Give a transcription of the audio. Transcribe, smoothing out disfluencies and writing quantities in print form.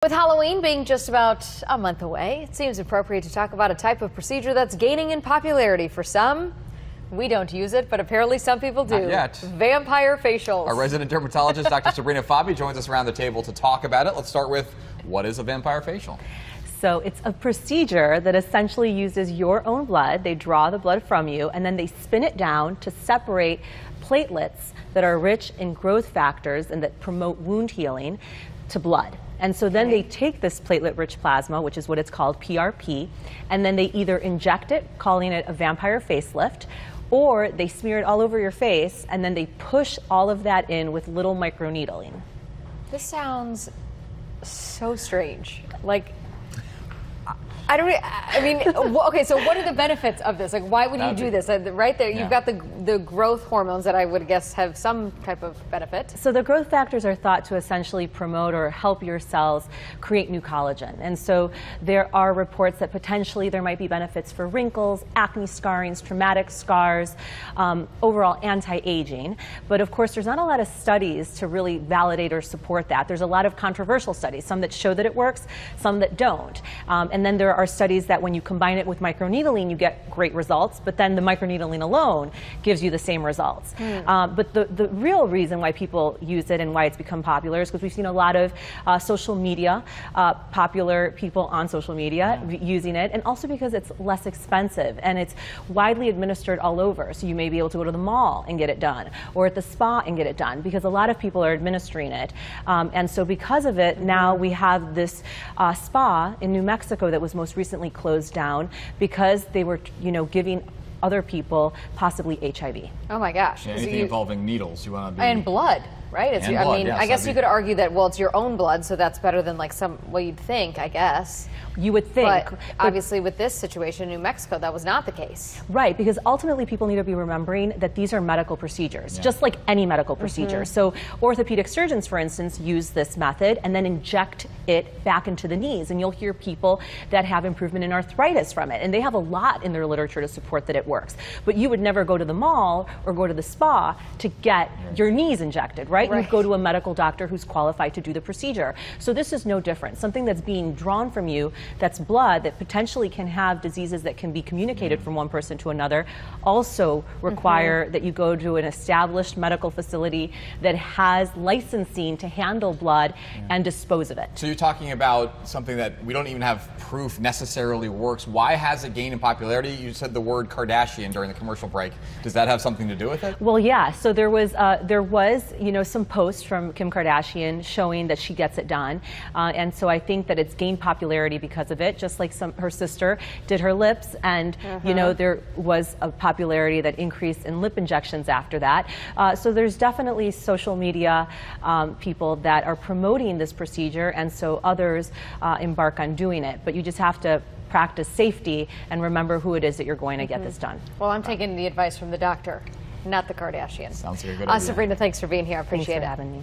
With Halloween being just about a month away, it seems appropriate to talk about a type of procedure that's gaining in popularity for some. We don't use it, but apparently some people do. Not yet. Vampire facials. Our resident dermatologist, Dr. Fabi, joins us around the table to talk about it. Let's start with, what is a vampire facial? So it's a procedure that essentially uses your own blood. They draw the blood from you, and then they spin it down to separate platelets that are rich in growth factors and that promote wound healing to blood. And so then they take this platelet-rich plasma, which is what it's called, PRP, and then they either inject it, calling it a vampire facelift, or they smear it all over your face, and then they push all of that in with little microneedling. This sounds so strange. Like, okay, so what are the benefits of this? Like, why would you do this? Right there, you've got the growth hormones that I would guess have some type of benefit. So the growth factors are thought to essentially promote or help your cells create new collagen. And so there are reports that potentially there might be benefits for wrinkles, acne scarrings, traumatic scars, overall anti-aging. But of course, there's not a lot of studies to really validate or support that. There's a lot of controversial studies, some that show that it works, some that don't. And then there are studies that when you combine it with microneedling, you get great results, but then the microneedling alone gives you the same results. But the real reason why people use it and why it's become popular is because we've seen a lot of social media, popular people on social media using it, and also because it's less expensive and it's widely administered all over. So you may be able to go to the mall and get it done, or at the spa and get it done, because a lot of people are administering it. And so because of it, now we have this spa in New Mexico that was most recently closed down because they were, giving other people possibly HIV. Oh my gosh. Yeah, anything involving needles, you want to be... And blood, right? And blood, yes, I guess you could argue that, well, it's your own blood, so that's better than like what you'd think, I guess. You would think. But obviously with this situation in New Mexico, that was not the case. Right, because ultimately people need to be remembering that these are medical procedures, just like any medical procedure. So orthopedic surgeons, for instance, use this method and then inject it back into the knees. And you'll hear people that have improvement in arthritis from it. And they have a lot in their literature to support that it works. But you would never go to the mall or go to the spa to get your knees injected, right? You'd go to a medical doctor who's qualified to do the procedure. So this is no different. Something that's being drawn from you, that's blood, that potentially can have diseases that can be communicated from one person to another, also require that you go to an established medical facility that has licensing to handle blood and dispose of it. So you're talking about something that we don't even have proof necessarily works. Why has it gained in popularity? You said the word Kardashian during the commercial break. Does that have something to do with it? Well, yeah. So there was some posts from Kim Kardashian showing that she gets it done, and so I think that it's gained popularity because of it. Just like her sister did her lips, and there was a popularity that increased in lip injections after that. So there's definitely social media people that are promoting this procedure, and so others embark on doing it. But you just have to practice safety and remember who it is that you're going to get this done. Well, I'm taking the advice from the doctor, not the Kardashian. Sounds like a good idea. Sabrina, thanks for being here. I appreciate it. Thanks for having me.